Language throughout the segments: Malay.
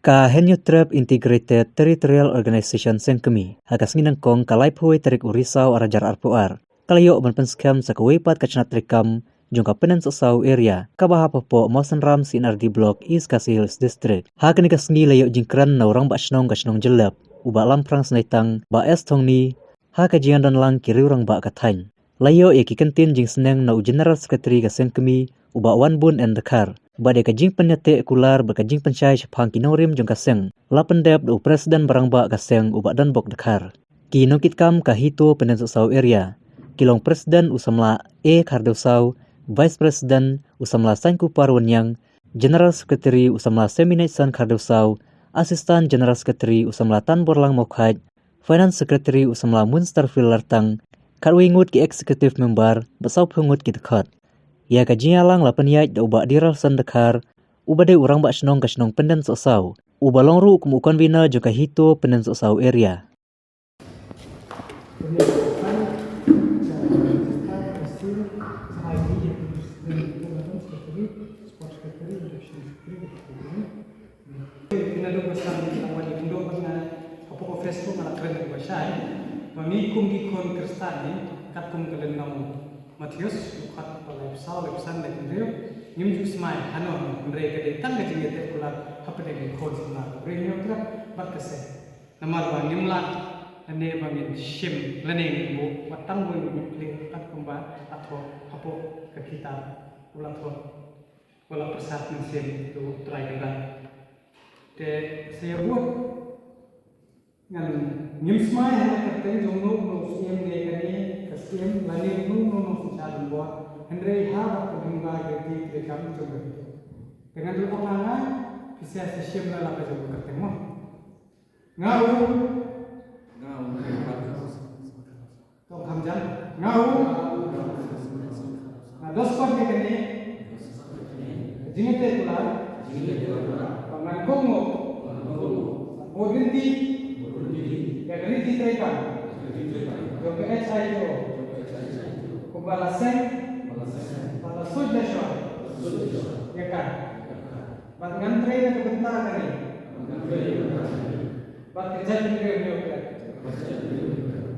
Ka Henyotrap Integrated Territorial Organization Sengkemi, hakas nginangkong kalai pui terik urisau arajar arpuar. Kalayo menpenskam sakawipat kacenat rekam, jungka penen sesau area, kabaha popo Mausan Ram Sinar di Blok East Kasih Hills District. Hakan ikas ngi layo jingkran na orang bak senong jelap, ubak lamprang senaitang, bak es tong ni, hakajian dan lang kiri orang bak katany. Layo iki kentin jing seneng na General Secretary ka Sengkemi, ubak Wan Bun and the Car. Badai kajing penyate kular berkajing pencai sepang kinorim jong kaseng. Lapendep do presiden barang bak kaseng ubak dan bok dekar. Ki nokit kam kahito penensau area. Kilong presiden usamla Kardosau, vice president usamla Sainku Parwanyang, general secretary usamla Seminatsan Kardosau, assistant general secretary usamla Tan Borlang Mokhaj, finance secretary usamla Munster Filartang, karwingut ki executive member basau pungut ki dekat. Ya kajian lang lapan yai da ubak diral san dekar, ubade orang bak senong ka senong penden sosau, ubalong ru kum convener juga hito penden sosau area. Mamikum di kon kristani kat kum kalen namu Matius lukat palai Saul lepasan lagi dia nyum jus mai hanon mereka de tang gajing te kula hapde di kon sna renyo trap bakase namar ba nyumla ane bangin shim lane mu watang mu le kat kumba atho hapo ke kita ulat ho wala persat mesin tu try kan de saya buat ngan nyum smai hana kate jongno no siem ne kani kasiem lani no sejadun buat Henry ha pengimba gedi rekam coba dengan dulu pengangan bisa sesiem la ka coba ketemu ngau kau hamjan ngau nah dos kon ke kani jinete kula pangan kongo bodinti ya kali ditaikan jo ke HIO Balasan, balasud na siya. Ya kan? Ba't ngantray na kabunta ka rin? Ba't kajat yung kayo niyo ka?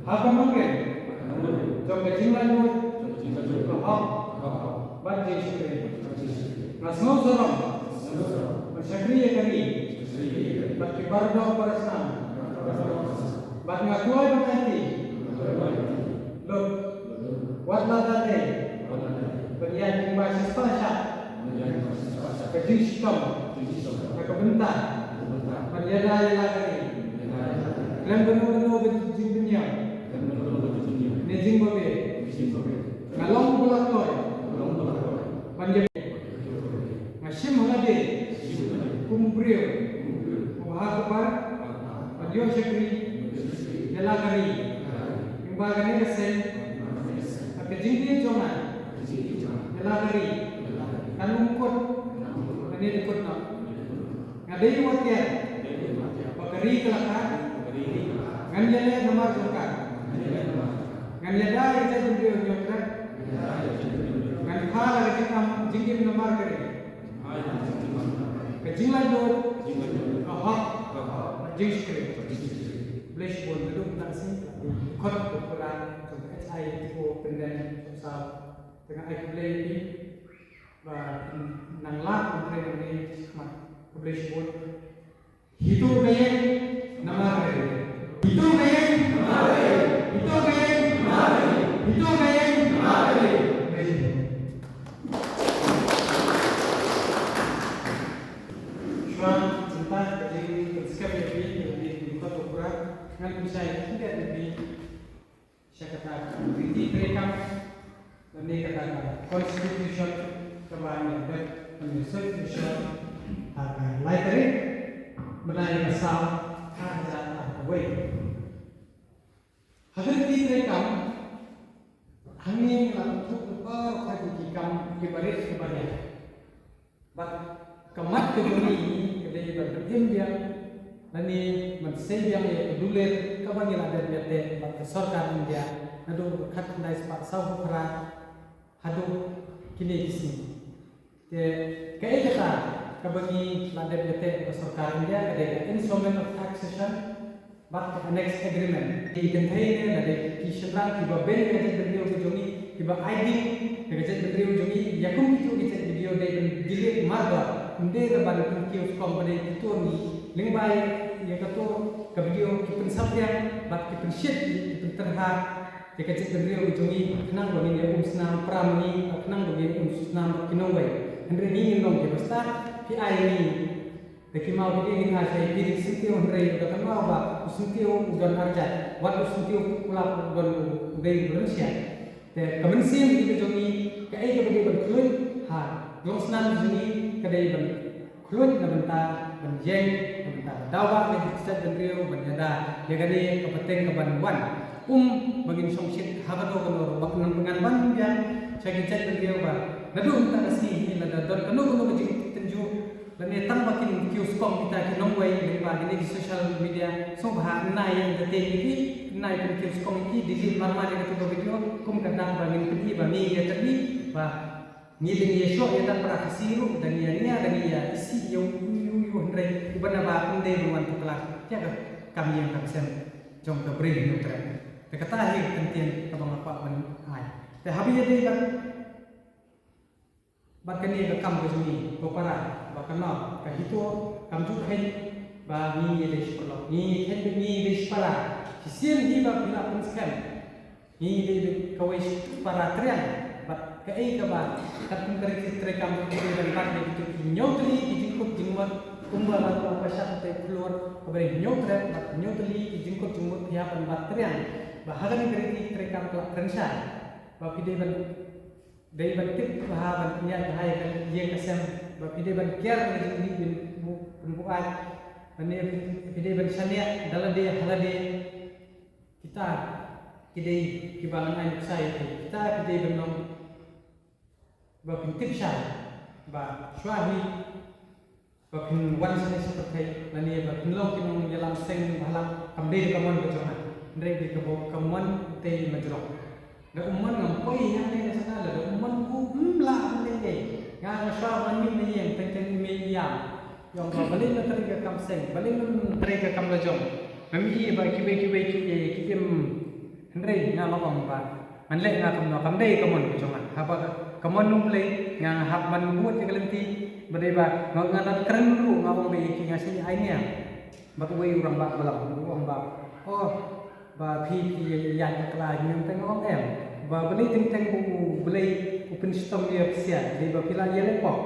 Haka mungkin? Jom kajing lang mo? Kahap? Ba't jay siya rin? Nasmaw sarang? Masyakriya ka rin? Ba't kibardo para sa? Ba't nga tuway ba kanti? Look, what lada day? Berjaya bahasa Spanyol. Kecil sistem. Kebentar. Berjaya lagi. Klaim benar-benar berjing dunia. Nejing babe. Ngalong bulat loy. Panjang. Ngasim halade. Kumbriyo. Mahakapar. Panjang syakri. Jelagari. Imbagani kesen. Kejingki jongan, jelagari, kanungkut, ini dikut nak. Ngadai wakil, bakari kelakar, nganjale nomor jongkar, nganjada itu beliau jongkar, nganjala kejingkam jingkim nomor kiri, kejinglah jod, kahak, jingskri, flash ball belum nasi, kot ukuran. Ai ko penden sa dengan ai play ni ba nang la play ni mat publish board itu gaya nama gaya itu gaya nama gaya itu gaya nama gaya itu gaya nama gaya Juan cinta dari bersikap lebih kota ukuran dengan bisa tidak lebih saya katakan ini rekam dan ini katakan constitution kembali dan constitution akan lain melalui pasal hajat away. Hadir di rekam hanya untuk berkaitan kebaris kebanyakan. But kemat kebuni kedai berdiam dia nani mensebiang ya duler kabangil ada dia bat sorkan India nadu khat ndai spa sau phra hadu kini kisi te kai kata kabagi ladep bete sarkar India kadai instrument of taxation but annex agreement di kentai ne dari kisah tiba ben kajet video jogi tiba ID kajet video jogi yakum itu kajet video dari dilit marga unde da ban kios company itu ni lingbai ya kato ka video kipen sabyan bat kipen shit kipen terha ya kajet video jogi kenang bagi ya snam pramni kenang bagi snam kinongwai andre ni ngong ke basta pi ai ni Deki mau ini dengan saya pilih sentiau hendrai udah kenal apa sentiau udah arjat waktu sentiau pulang udah dari Indonesia te kemensim itu jogi kai ke bagi berkelut ha dong senang jogi kedai ben kelut na benta benjeng benta dawa ke stat bendrio benjada ya kadi ke peteng ke banwan bagi songsit hagado kono baknan penganban yang saya cek bendrio ba nadu entah kasih ini ada don kanu ke tenju dan datang makin kios kom kita kinongway dari pagi di social media so bahan nai entertain ini nai pun kios kom ini digit marmar yang itu video kum kadang bangin pergi bami ya tadi bah ngiling ya show ya dan prakasiru dan ya isi yang hendrai ibana ba kunde ruan tuklar ya kami yang kapsen jom ke beri nutra kata akhir penting abang apa ban ai teh habis jadi kan bakani ke kam ke sini ko para bakana ka hito kam ju khen ba ni le shpalo ni khen ni le shpala kisien hi ba bila pun skan ni le kawai para trian ba ka ai ka ba kat pun kare tre kam ke dan ba ni tu nyotri dijingkut jingmat kumba la ko pasat te keluar ka bare nyotri ba nyotri dijingkut jingmut ya pan ba trian ba hagan kare tre kam ke trensa ba pide ban dari bentuk bahawan punya bahaya yang kesem bapide ban kiar ni bin buat bani bapide ban sania dalam dia halade kita kidai kibalan air saya kita kidai benong bapin tipsha ba swahi bapin wan sani seperti bani bapin long kinong dalam seng halam kamde kamon bejona ndre di kebo kamon te majro da umman ngampoi yang ni sana da umman ku mla ni nga sha ban ni yang teng me yang balin na tariga kam seng balin na tariga kam la jom mami ba kibem hendrai nga lawang ba man le nga kam dei kamon jonga haba kamon num le nga hab man buat kalenti badai ba nga na keren lu nga wong be ki nga sini ainya ba wei urang ba balam urang ba oh ba phi yang kala nyum teng ong em ba beli teng bu beli open system dia sia di ba pila yele pok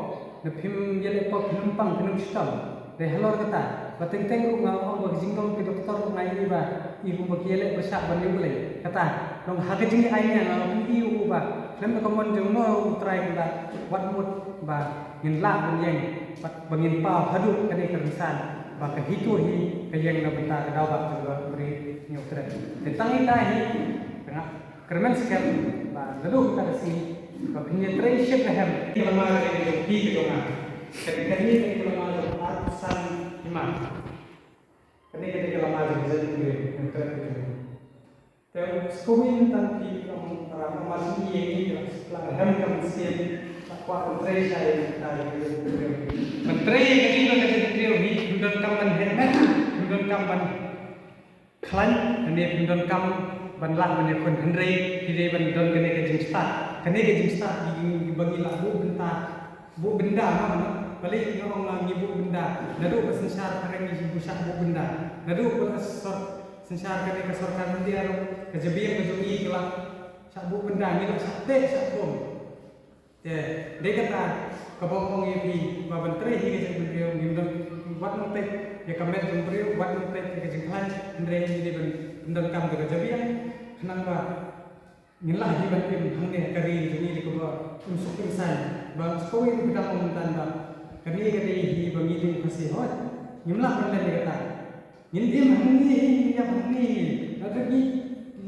na phim yele pok numpang phim system de halor kata ba teng ru nga ong ba jingkong ke doktor ngai ni ba ibu ba yele ba sak ban beli kata long hage jingi ainya nga iu ba lem ko mon jong no try ba wat mut ba ngin la ban yang bangin pa hadu kane kersan ba ka hitu hi ka yang na benta ka daw ba juga beri nyokre tentang ita hi tengah kermen sekal ba lalu kita sini ba penetration hem lemah dari di kedonga ketika ini lemah ratusan imam ketika lemah dari jadi nyokre Teu skoin tanti om para masih ini setelah hem kemudian takwa menteri saya menteri kedua kedua ni undang kamban hermet undang kamban klan ini undang kam banlah bani kon hendrai di ban don kene ke jing start di bagi lah bu benda mana balik ngomong lagi bu benda nadu pesensar kareng di busak bu benda nadu pesensar sensar kene ke sorkan nanti aro kejebiang kejogi kelak sabu benda ni lah sate sabom de kata kabong ibi babantri hi ke bendrio ngindon buat notek ya kamet bendrio buat notek ke jengklan andre ni bendon kam ke kejebiang kenang ba ngilah hi ban im hangne kari ni di ko unsuk insan bang skoi ni bidang umuntan ba kani ke hi bangiding kasih hot ngimlah benda ni kata Ini mahni, ya mahni. Lagi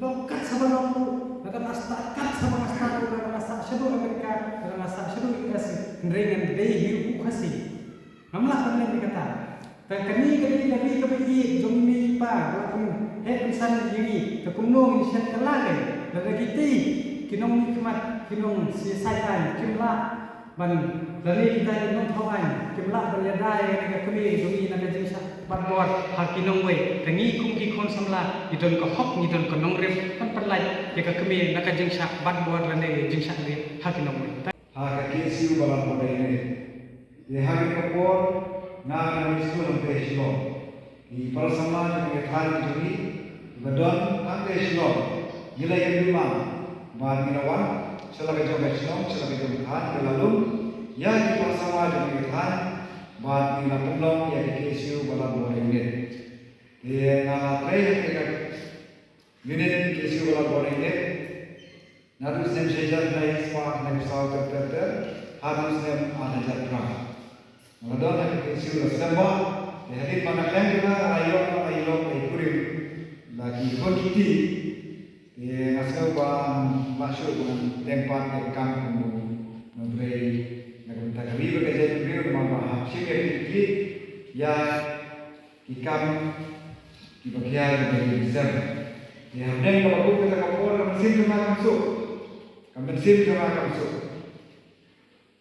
lokat sama nombu, lagi mastakat sama mastaku, lagi mastak syadu Amerika, lagi mastak syadu Inggris. Nrengan deh hiu kasih. Namlah kami dikata. Kani kami jommi pa, walaupun insan ini, kekumnong insan kelage. Lagi kita kinong nikmat, kinong sisaian, kimlah ban lari kita ni nong thau ai kimla ban dai ne ka kami dumi na ka jingsa ban bor ha kinong wei tengi kum ki khon samla idon ko hok ni don ko nong rem pan palai ya ka kami na ka jingsa ban bor la ne jingsa ni ha kinong wei ha ka ki siu balan ko dai ne ye ha ki ko na na isu non te shlo i par sama ke thal dumi badon na te shlo gila ye bima ba ginawan selaga jom shlo selaga jom khan ke lalu ya di par sama dumi khan ba gina pulong ya ki siu balan ko dai ne ye na tre ke ka gine ki siu balan ko dai ne na tu sem sejar na isma na sao ter harus sem ada jatra Madonna che si usa samba e hadith mana klengna ayo kurim lagi kiti e ngasau ba masuk dengan tempat yang kamu memberi nak takwi bekerja beliau mama sikit kiti ya ikam di bagian dari zam ya dan kalau kita kapor mesin cuma masuk mesin cuma masuk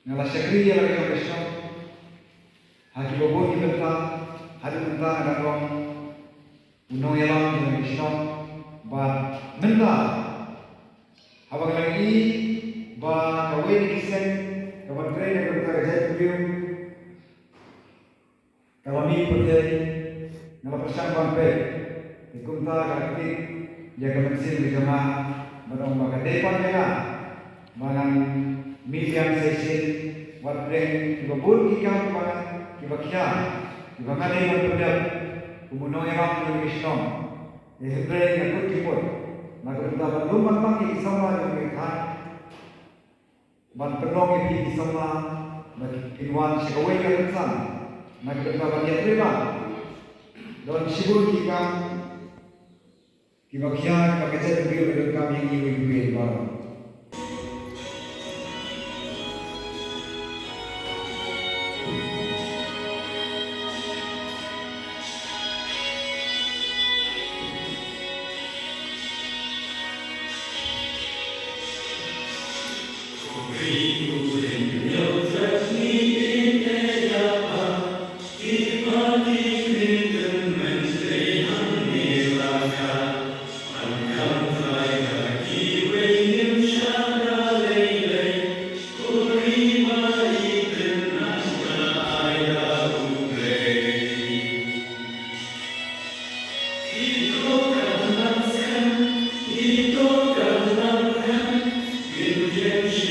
ngala syakriya lagi masuk Haki bobo ni benta, hari benta ada orang unong yalam dengan Islam, bah benta, abang lagi bah kawin kisen, kawan keren yang benta kerja beliau, kawan ni pergi, nama persan bangpe, ikumta kaki, jaga mesin bersama, barang bagai depan mereka, barang milian sesi, buat brand, kebun ikan barang. Kibakia, kibakane yang berdap, kemudian yang orang Islam, Hebrew yang ikut kibut, maka kita belum matang di sama dengan mereka, ban penolong di sama, kinuan sekawai yang besar, maka kita banyak terima, dan sibuk kita, kibakia kerja beliau dengan kami yang ibu baru. Redemption.